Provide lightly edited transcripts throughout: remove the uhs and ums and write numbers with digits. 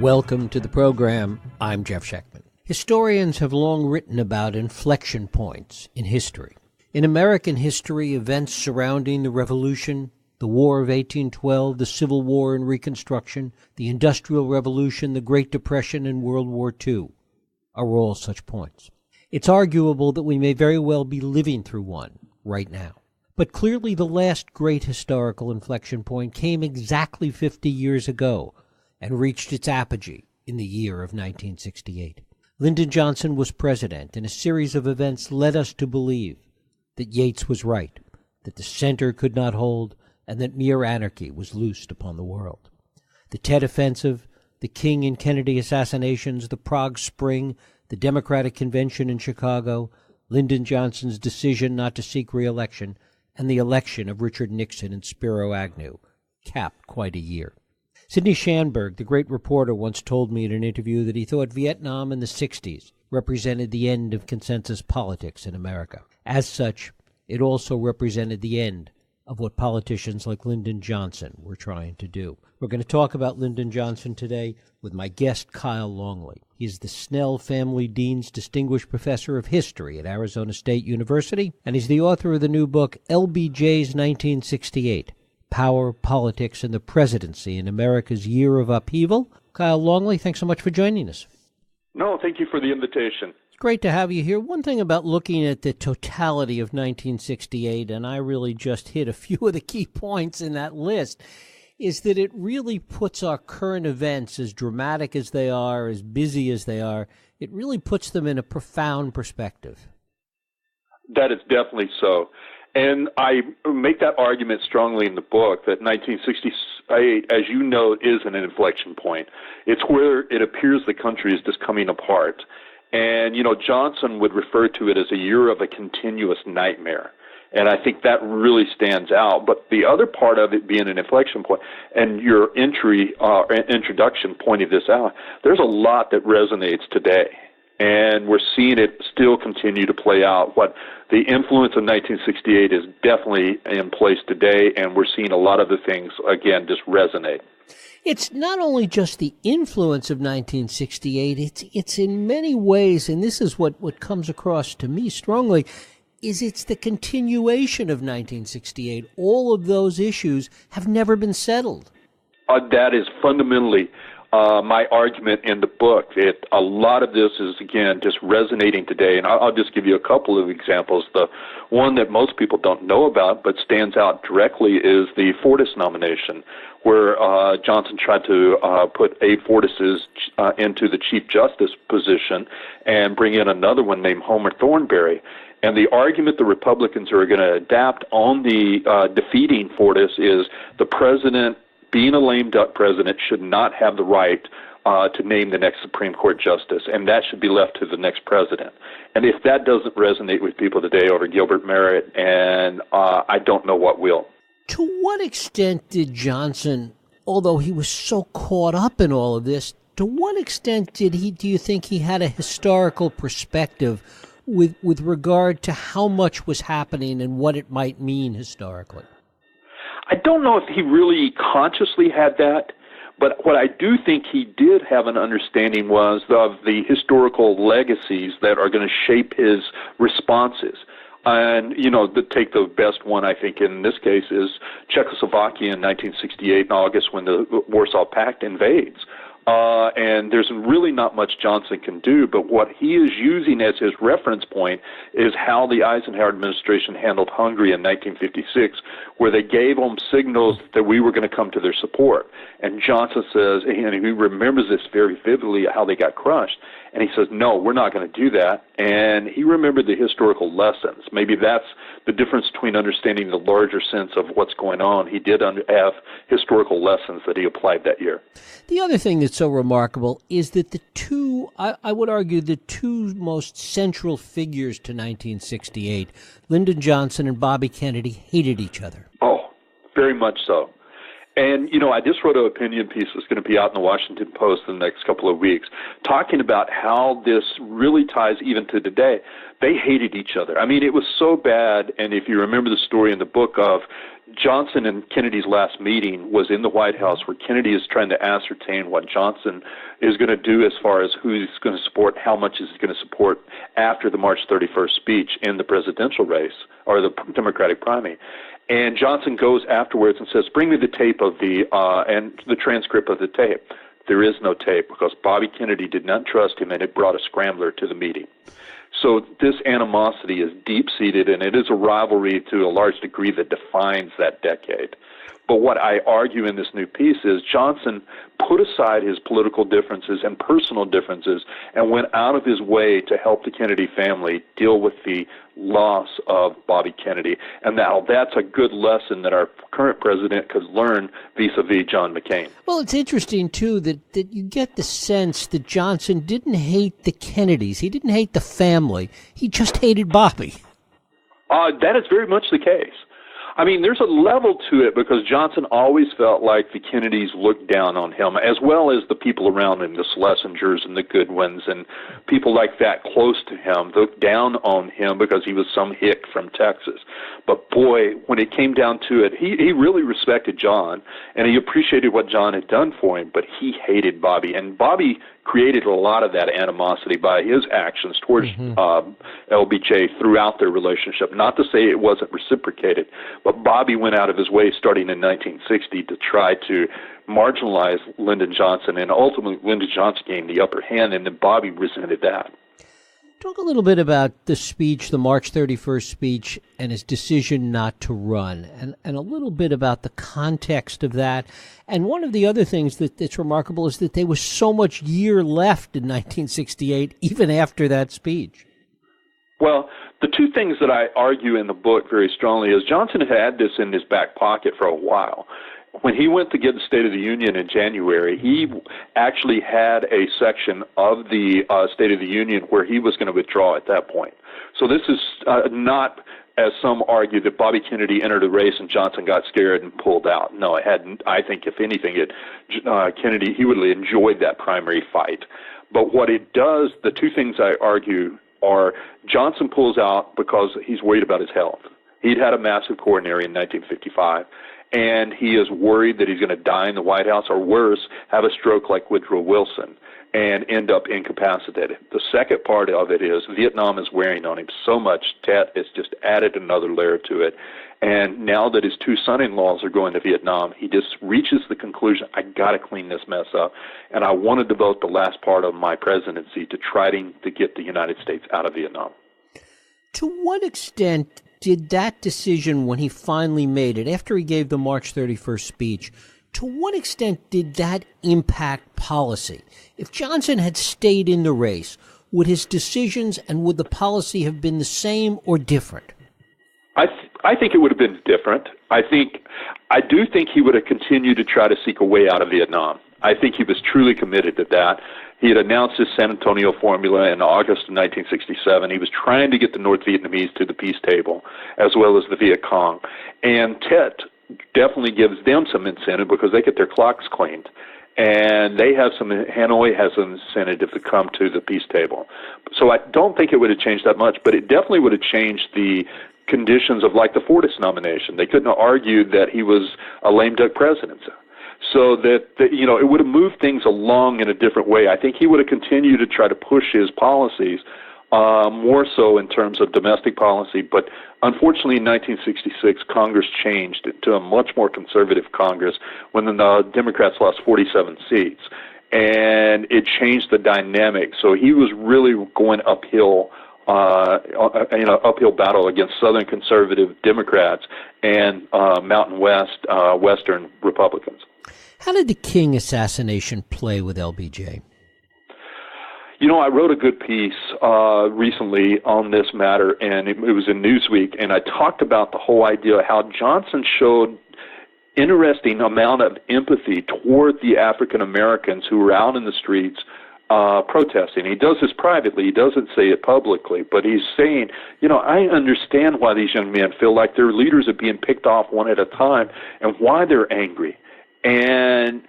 Welcome to the program. I'm Jeff Schechtman. Historians have long written about inflection points in history. In American history, events surrounding the Revolution, the War of 1812, the Civil War and Reconstruction, the Industrial Revolution, the Great Depression, and World War II are all such points. It's arguable that we may very well be living through one right now. But clearly the last great historical inflection point came exactly 50 years ago and reached its apogee in the year of 1968. Lyndon Johnson was president, and a series of events led us to believe that Yeats was right, that the center could not hold, and that mere anarchy was loosed upon the world. The Tet Offensive, the King and Kennedy assassinations, the Praque Spring, the Democratic Convention in Chicago, Lyndon Johnson's decision not to seek reelection, and the election of Richard Nixon and Spiro Agnew capped quite a year. Sidney Schanberg, the great reporter, once told me in an interview that he thought Vietnam in the 60s represented the end of consensus politics in America. As such, it also represented the end of what politicians like Lyndon Johnson were trying to do. We're going to talk about Lyndon Johnson today with my guest, Kyle Longley. He's the Snell Family Dean's Distinguished Professor of History at Arizona State University, and he's the author of the new book, LBJ's 1968. Power, Politics, and the Presidency in America's Year of Upheaval. Kyle Longley, thanks so much for joining us. No, thank you for the invitation. It's great to have you here. One thing about looking at the totality of 1968, and I really just hit a few of the key points in that list, is that it really puts our current events, as dramatic as they are, as busy as they are, it really puts them in a profound perspective. That is definitely so. And I make that argument strongly in the book that 1968, as you know, is an inflection point. It's where it appears the country is just coming apart. And, Johnson would refer to it as a year of a continuous nightmare. And I think that really stands out. But the other part of it being an inflection point, and your introduction pointed this out, there's a lot that resonates today. And we're seeing it still continue to play out. What the influence of 1968 is definitely in place today, and we're seeing a lot of the things, again, just resonate. It's not only just the influence of 1968, it's in many ways, and this is what comes across to me strongly, is it's the continuation of 1968. All of those issues have never been settled. That is fundamentally my argument in the book. A lot of this is, again, just resonating today, and I'll just give you a couple of examples. The one that most people don't know about but stands out directly is the Fortas nomination, where Johnson tried to put Abe Fortas into the Chief Justice position and bring in another one named Homer Thornberry. And the argument the Republicans are going to adapt on the defeating Fortas is the president, being a lame duck president, should not have the right to name the next Supreme Court justice, and that should be left to the next president. And if that doesn't resonate with people today over Gilbert Merritt, and I don't know what will. To what extent did Johnson, although he was so caught up in all of this, to what extent do you think he had a historical perspective with regard to how much was happening and what it might mean historically? I don't know if he really consciously had that, but what I do think he did have an understanding was of the historical legacies that are going to shape his responses. And, to take the best one, I think, in this case is Czechoslovakia in 1968 in August when the Warsaw Pact invades. And there's really not much Johnson can do, but what he is using as his reference point is how the Eisenhower administration handled Hungary in 1956, where they gave them signals that we were going to come to their support. And Johnson says, and he remembers this very vividly, how they got crushed. And he says, no, we're not going to do that. And he remembered the historical lessons. Maybe that's the difference between understanding the larger sense of what's going on. He did have historical lessons that he applied that year. The other thing that's so remarkable is that the two, I would argue, the two most central figures to 1968, Lyndon Johnson and Bobby Kennedy, hated each other. Oh, very much so. And, I just wrote an opinion piece that's going to be out in the Washington Post in the next couple of weeks, talking about how this really ties even to today. They hated each other. I mean, it was so bad, and if you remember the story in the book of Johnson and Kennedy's last meeting was in the White House, where Kennedy is trying to ascertain what Johnson is going to do as far as who he's going to support, how much is he going to support after the March 31st speech in the presidential race or the Democratic primary. And Johnson goes afterwards and says, "Bring me the tape of and the transcript of the tape." There is no tape because Bobby Kennedy did not trust him, and it brought a scrambler to the meeting. So this animosity is deep-seated, and it is a rivalry to a large degree that defines that decade. But what I argue in this new piece is Johnson put aside his political differences and personal differences and went out of his way to help the Kennedy family deal with the loss of Bobby Kennedy. And now that's a good lesson that our current president could learn vis-a-vis John McCain. Well, it's interesting, too, that you get the sense that Johnson didn't hate the Kennedys. He didn't hate the family. He just hated Bobby. That is very much the case. I mean, there's a level to it because Johnson always felt like the Kennedys looked down on him, as well as the people around him, the Schlesingers and the Goodwins and people like that close to him looked down on him because he was some hick from Texas. But boy, when it came down to it, he really respected John, and he appreciated what John had done for him, but he hated Bobby. And Bobby created a lot of that animosity by his actions towards LBJ throughout their relationship. Not to say it wasn't reciprocated, but Bobby went out of his way starting in 1960 to try to marginalize Lyndon Johnson, and ultimately Lyndon Johnson gained the upper hand, and then Bobby resented that. Talk a little bit about the speech, the March 31st speech, and his decision not to run, and a little bit about the context of that. And one of the other things that's remarkable is that there was so much year left in 1968, even after that speech. Well, the two things that I argue in the book very strongly is Johnson had this in his back pocket for a while. When he went to give the State of the Union in January, he actually had a section of the State of the Union where he was going to withdraw at that point. So this is not, as some argue, that Bobby Kennedy entered the race and Johnson got scared and pulled out. No, it hadn't. I think, if anything, Kennedy, he would have enjoyed that primary fight. But what it does, the two things I argue are Johnson pulls out because he's worried about his health. He'd had a massive coronary in 1955. And he is worried that he's going to die in the White House, or worse, have a stroke like Woodrow Wilson and end up incapacitated. The second part of it is Vietnam is wearing on him so much. Tet has just added another layer to it. And now that his two son-in-laws are going to Vietnam, he just reaches the conclusion, I got to clean this mess up. And I want to devote the last part of my presidency to trying to get the United States out of Vietnam. To what extent did that decision, when he finally made it, after he gave the March 31st speech, to what extent did that impact policy? If Johnson had stayed in the race, would his decisions and would the policy have been the same or different? I think it would have been different. I do think he would have continued to try to seek a way out of Vietnam. I think he was truly committed to that. He had announced his San Antonio formula in August of 1967. He was trying to get the North Vietnamese to the peace table, as well as the Viet Cong. And Tet definitely gives them some incentive because they get their clocks cleaned. And Hanoi has an incentive to come to the peace table. So I don't think it would have changed that much, but it definitely would have changed the conditions of, like, the Fortas nomination. They couldn't have argued that he was a lame duck president. So that it would have moved things along in a different way. I think he would have continued to try to push his policies more so in terms of domestic policy. But unfortunately, in 1966, Congress changed to a much more conservative Congress when the Democrats lost 47 seats. And it changed the dynamic. So he was really going uphill, uphill battle against Southern conservative Democrats and Mountain West, Western Republicans. How did the King assassination play with LBJ? I wrote a good piece recently on this matter, and it was in Newsweek, and I talked about the whole idea of how Johnson showed interesting amount of empathy toward the African Americans who were out in the streets protesting. He does this privately. He doesn't say it publicly, but he's saying, I understand why these young men feel like their leaders are being picked off one at a time and why they're angry. And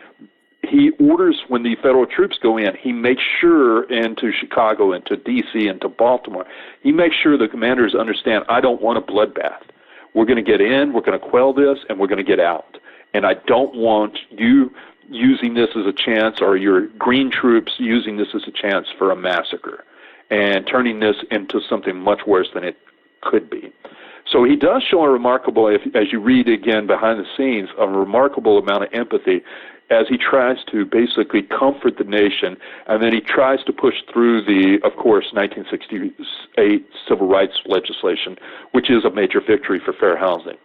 he orders, when the federal troops go in, he makes sure, into Chicago, into D.C., into Baltimore, he makes sure the commanders understand, I don't want a bloodbath. We're going to get in, we're going to quell this, and we're going to get out. And I don't want you using this as a chance, or your green troops using this as a chance for a massacre and turning this into something much worse than it could be. So he does show a remarkable, as you read again behind the scenes, a remarkable amount of empathy as he tries to basically comfort the nation, and then he tries to push through the, of course, 1968 civil rights legislation, which is a major victory for fair housing.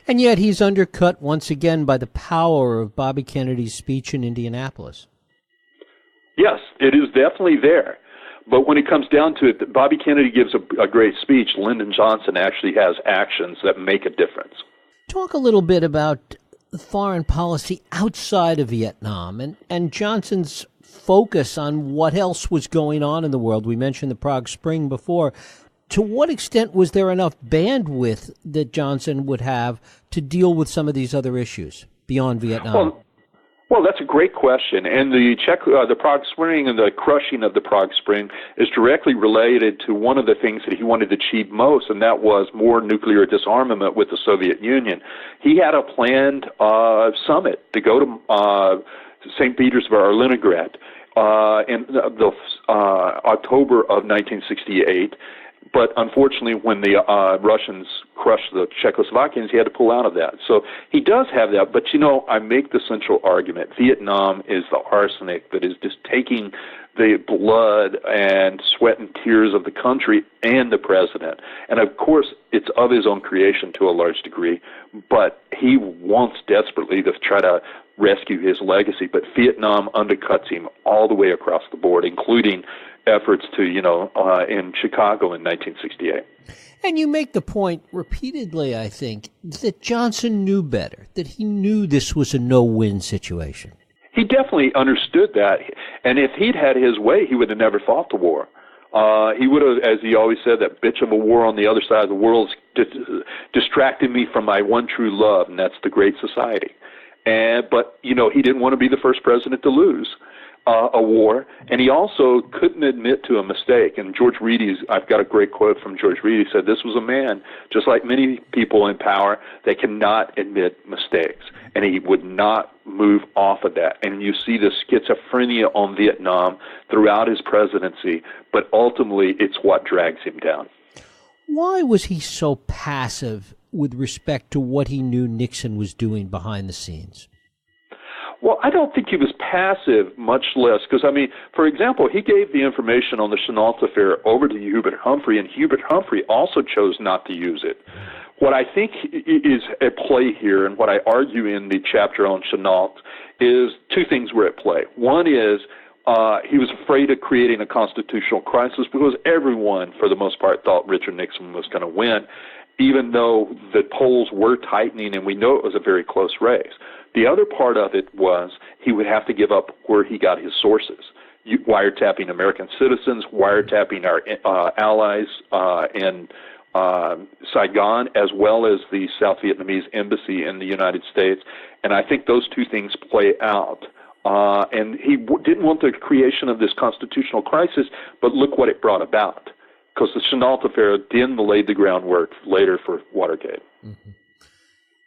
And yet he's undercut once again by the power of Bobby Kennedy's speech in Indianapolis. Yes, it is definitely there. But when it comes down to it, Bobby Kennedy gives a great speech. Lyndon Johnson actually has actions that make a difference. Talk a little bit about foreign policy outside of Vietnam and Johnson's focus on what else was going on in the world. We mentioned the Prague Spring before. To what extent was there enough bandwidth that Johnson would have to deal with some of these other issues beyond Vietnam? Well, that's a great question, and the Prague Spring and the crushing of the Prague Spring is directly related to one of the things that he wanted to achieve most, and that was more nuclear disarmament with the Soviet Union. He had a planned summit to go to St. Petersburg or Leningrad in October of 1968. But unfortunately, when the Russians crushed the Czechoslovakians, he had to pull out of that. So he does have that. But, I make the central argument. Vietnam is the arsenic that is just taking the blood and sweat and tears of the country and the president. And, of course, it's of his own creation to a large degree. But he wants desperately to try to rescue his legacy. But Vietnam undercuts him all the way across the board, including efforts to, in Chicago in 1968. And you make the point repeatedly, I think, that Johnson knew better, that he knew this was a no-win situation. He definitely understood that. And if he'd had his way, he would have never fought the war. He would have, as he always said, that bitch of a war on the other side of the world distracted me from my one true love, and that's the Great Society. But he didn't want to be the first president to lose a war, and he also couldn't admit to a mistake. And George Reedy's, I've got a great quote from George Reedy, said this was a man, just like many people in power, they cannot admit mistakes, and he would not move off of that. And you see the schizophrenia on Vietnam throughout his presidency, but ultimately it's what drags him down. Why was he so passive with respect to what he knew Nixon was doing behind the scenes? Well, I don't think he was passive, much less, because, for example, he gave the information on the Chenault affair over to Hubert Humphrey, and Hubert Humphrey also chose not to use it. What I think is at play here, and what I argue in the chapter on Chenault, is two things were at play. One is he was afraid of creating a constitutional crisis because everyone, for the most part, thought Richard Nixon was going to win, even though the polls were tightening and we know it was a very close race. The other part of it was he would have to give up where he got his sources, wiretapping American citizens, wiretapping our allies in Saigon, as well as the South Vietnamese embassy in the United States. And I think those two things play out. And he didn't want the creation of this constitutional crisis, but look what it brought about. Because the Chenault affair then laid the groundwork later for Watergate. Mm-hmm.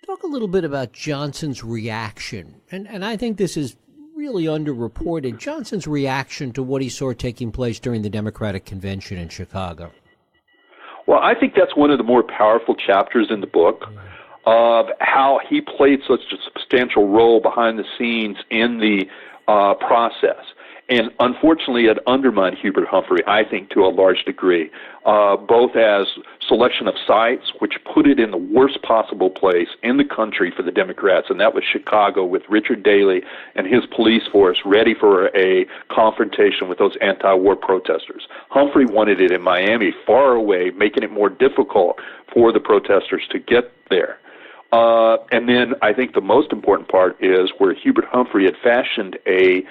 Talk a little bit about Johnson's reaction. And I think this is really underreported. Johnson's reaction to what he saw taking place during the Democratic Convention in Chicago. Well, I think that's one of the more powerful chapters in the book of how he played such a substantial role behind the scenes in the process. And unfortunately, it undermined Hubert Humphrey, I think, to a large degree, both as selection of sites, which put it in the worst possible place in the country for the Democrats, and that was Chicago, with Richard Daley and his police force ready for a confrontation with those anti-war protesters. Humphrey wanted it in Miami, far away, making it more difficult for the protesters to get there. And then I think the most important part is where Hubert Humphrey had fashioned a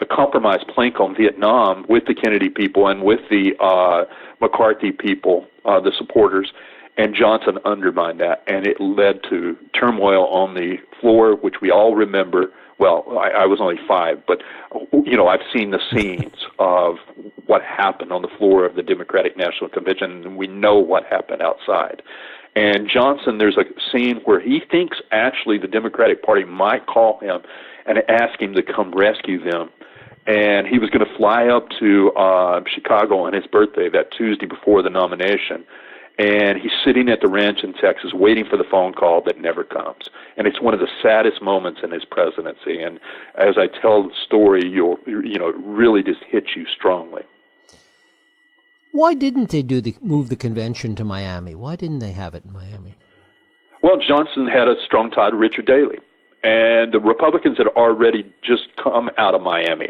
compromise plank on Vietnam with the Kennedy people and with the McCarthy people, the supporters, and Johnson undermined that, and it led to turmoil on the floor, which we all remember. Well, I was only 5, but, I've seen the scenes of what happened on the floor of the Democratic National Convention, and we know what happened outside. And Johnson, there's a scene where he thinks actually the Democratic Party might call him and ask him to come rescue them. And he was going to fly up to Chicago on his birthday, that Tuesday before the nomination. And he's sitting at the ranch in Texas waiting for the phone call that never comes. And it's one of the saddest moments in his presidency. And as I tell the story, it really just hits you strongly. Why didn't they move the convention to Miami? Why didn't they have it in Miami? Well, Johnson had a strong tie to Richard Daley. And the Republicans had already just come out of Miami,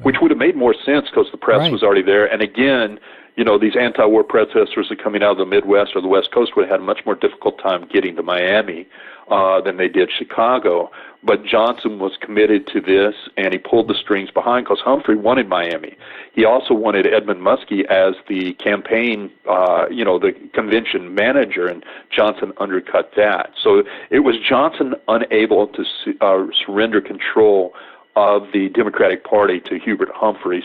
which would have made more sense because the press was already there. And again, these anti-war protesters are coming out of the Midwest or the West Coast would have had a much more difficult time getting to Miami than they did Chicago. But Johnson was committed to this, and he pulled the strings behind because Humphrey wanted Miami. He also wanted Edmund Muskie as the campaign, the convention manager, and Johnson undercut that. So it was Johnson unable to surrender control of the Democratic Party to Hubert Humphrey,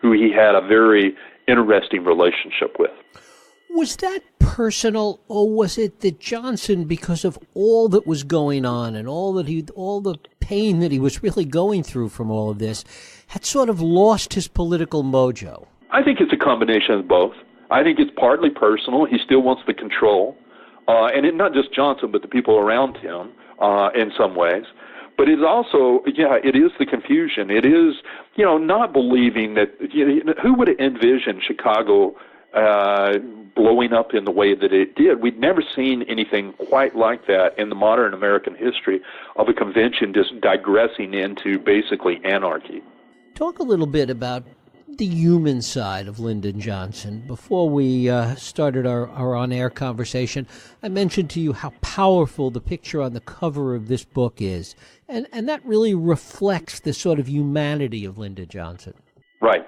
who he had a very interesting relationship with. Was that personal, or was it that Johnson, because of all that was going on and all the pain that he was really going through from all of this, had sort of lost his political mojo? I think it's a combination of both. I think it's partly personal. He still wants the control, and not just Johnson, but the people around him in some ways. But it's also, it is the confusion. It is, not believing that, who would envision Chicago blowing up in the way that it did? We'd never seen anything quite like that in the modern American history of a convention just digressing into basically anarchy. Talk a little bit about the human side of Lyndon Johnson. Before we started our on-air conversation, I mentioned to you how powerful the picture on the cover of this book is, and that really reflects the sort of humanity of Lyndon Johnson. Right.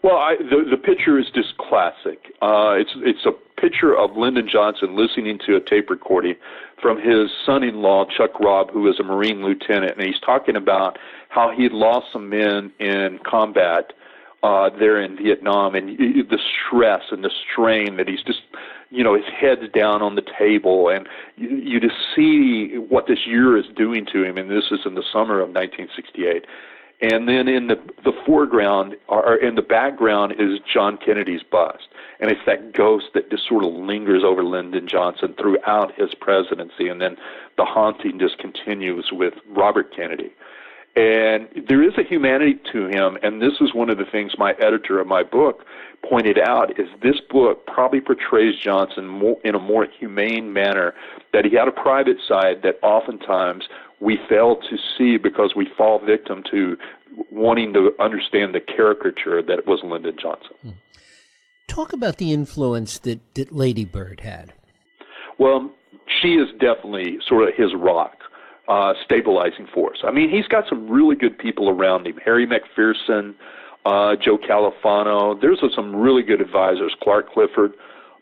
Well, the picture is just classic. It's a picture of Lyndon Johnson listening to a tape recording from his son-in-law, Chuck Robb, who is a Marine lieutenant, and he's talking about how he had lost some men in combat there in Vietnam, and the stress and the strain that he's just, his head's down on the table, and you just see what this year is doing to him, and this is in the summer of 1968. And then in the foreground, or in the background, is John Kennedy's bust. And it's that ghost that just sort of lingers over Lyndon Johnson throughout his presidency, and then the haunting just continues with Robert Kennedy. And there is a humanity to him, and this is one of the things my editor of my book pointed out, is this book probably portrays Johnson in a more humane manner, that he had a private side that oftentimes we fail to see because we fall victim to wanting to understand the caricature that was Lyndon Johnson. Talk about the influence that Lady Bird had. Well, she is definitely sort of his rock. Stabilizing force. I mean, he's got some really good people around him. Harry McPherson, Joe Califano. There's some really good advisors, Clark Clifford,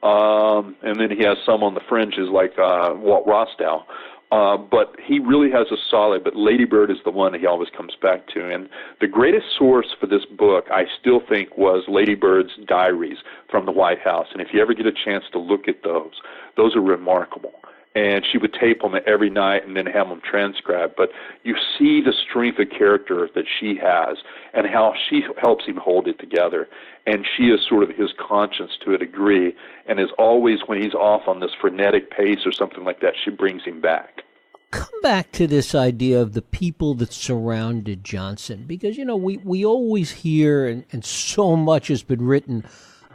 and then he has some on the fringes like Walt Rostow. But he really has a solid, but Lady Bird is the one that he always comes back to. And the greatest source for this book, I still think, was Lady Bird's diaries from the White House. And if you ever get a chance to look at those are remarkable. And she would tape them every night and then have them transcribed. But you see the strength of character that she has and how she helps him hold it together. And she is sort of his conscience to a degree, and is always, when he's off on this frenetic pace or something like that, she brings him back. Come back to this idea of the people that surrounded Johnson, because, we always hear, and so much has been written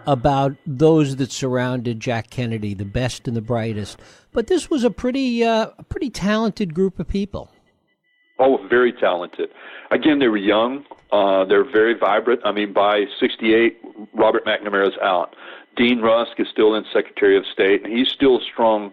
about those that surrounded Jack Kennedy, the best and the brightest. But this was a pretty talented group of people. Oh, very talented. Again, they were young. They're very vibrant. I mean, by 68, Robert McNamara's out. Dean Rusk is still in Secretary of State, and he's still a strong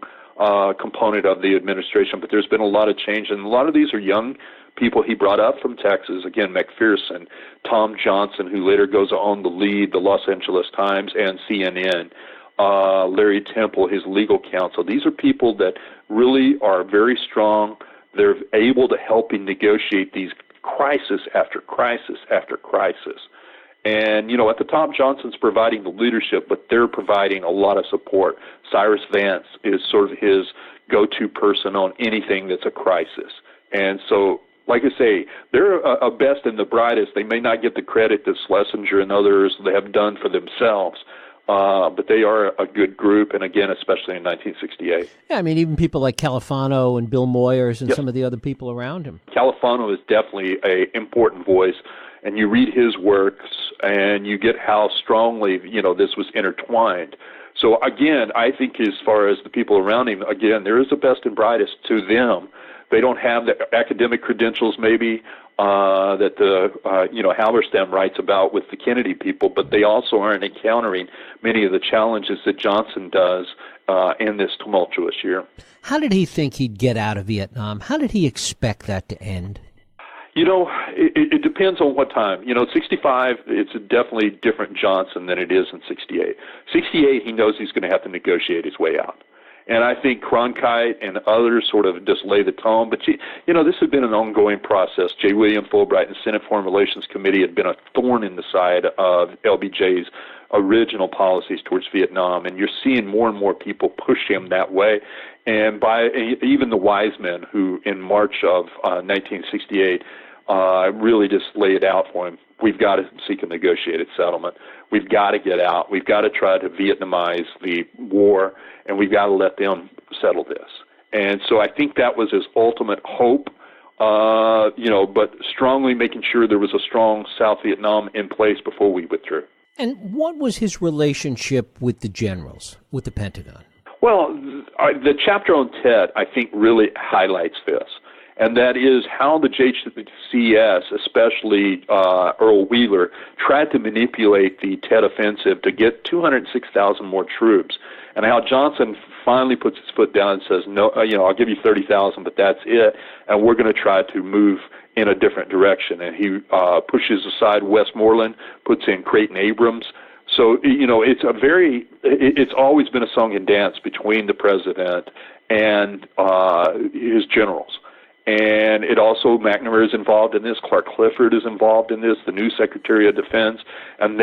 component of the administration. But there's been a lot of change, and a lot of these are young people he brought up from Texas. Again, McPherson, Tom Johnson, who later goes to own the Lead, the Los Angeles Times, and CNN. Larry Temple, his legal counsel. These are people that really are very strong. They're able to help him negotiate these crisis after crisis after crisis. And, at the top, Johnson's providing the leadership, but they're providing a lot of support. Cyrus Vance is sort of his go-to person on anything that's a crisis. And so, like I say, they're a best and the brightest. They may not get the credit that Schlesinger and others they have done for themselves, but they are a good group, and again, especially in 1968. Yeah, I mean, even people like Califano and Bill Moyers and some of the other people around him. Califano is definitely an important voice, and you read his works, and you get how strongly, this was intertwined. So, again, I think as far as the people around him, again, there is a best and brightest to them. They don't have the academic credentials, maybe, that the, Halberstam writes about with the Kennedy people, but they also aren't encountering many of the challenges that Johnson does in this tumultuous year. How did he think he'd get out of Vietnam? How did he expect that to end? It depends on what time. 65, it's a definitely different Johnson than it is in 68. 68, he knows he's going to have to negotiate his way out. And I think Cronkite and others sort of just lay the tone. But, this had been an ongoing process. J. William Fulbright and Senate Foreign Relations Committee had been a thorn in the side of LBJ's original policies towards Vietnam. And you're seeing more and more people push him that way. And by even the wise men who, in March of 1968, really just laid out for him, we've got to seek a negotiated settlement. We've got to get out. We've got to try to Vietnamize the war, and we've got to let them settle this. And so I think that was his ultimate hope, but strongly making sure there was a strong South Vietnam in place before we withdrew. And what was his relationship with the generals, with the Pentagon? Well, the chapter on Tet, I think, really highlights this. And that is how the JCS, especially Earl Wheeler, tried to manipulate the Tet Offensive to get 206,000 more troops, and how Johnson finally puts his foot down and says, no, I'll give you 30,000, but that's it, and we're going to try to move in a different direction. And he pushes aside Westmoreland, puts in Creighton Abrams. So, it's always been a song and dance between the president and his generals. And it also, McNamara is involved in this, Clark Clifford is involved in this, the new Secretary of Defense, and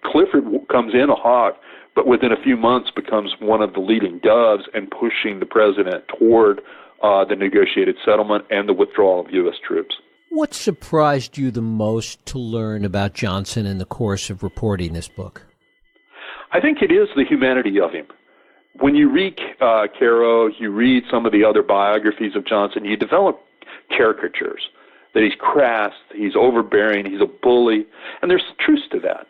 Clifford comes in a hawk, but within a few months becomes one of the leading doves and pushing the president toward the negotiated settlement and the withdrawal of U.S. troops. What surprised you the most to learn about Johnson in the course of reporting this book? I think it is the humanity of him. When you read Caro, you read some of the other biographies of Johnson, you develop caricatures, that he's crass, he's overbearing, he's a bully, and there's truth to that.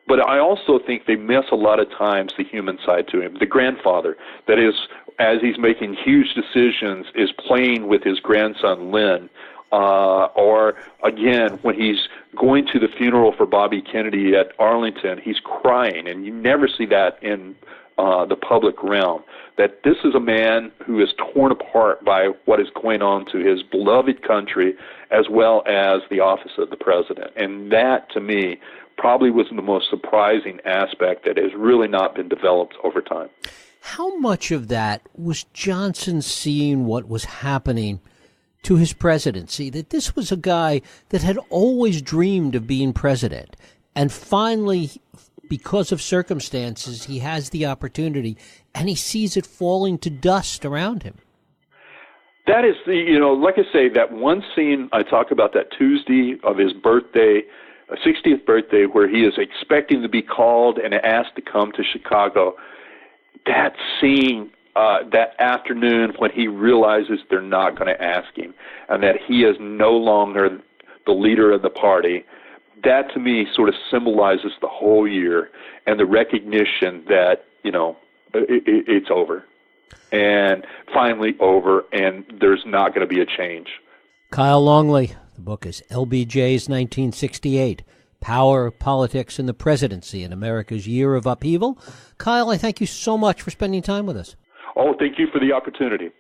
But I also think they miss a lot of times the human side to him. The grandfather, that is, as he's making huge decisions, is playing with his grandson, Lynn, or, again, when he's going to the funeral for Bobby Kennedy at Arlington, he's crying, and you never see that in the public realm, that this is a man who is torn apart by what is going on to his beloved country as well as the office of the president. And that, to me, probably was the most surprising aspect that has really not been developed over time. How much of that was Johnson seeing what was happening to his presidency, that this was a guy that had always dreamed of being president, and finally, because of circumstances, he has the opportunity, and he sees it falling to dust around him? That is like I say, that one scene I talk about, that Tuesday of his birthday, 60th birthday, where he is expecting to be called and asked to come to Chicago. That scene, that afternoon when he realizes they're not going to ask him and that he is no longer the leader of the party, that to me sort of symbolizes the whole year and the recognition that, it's over. And finally over, and there's not going to be a change. Kyle Longley, the book is LBJ's 1968, Power, Politics, and the Presidency in America's Year of Upheaval. Kyle, I thank you so much for spending time with us. Oh, thank you for the opportunity.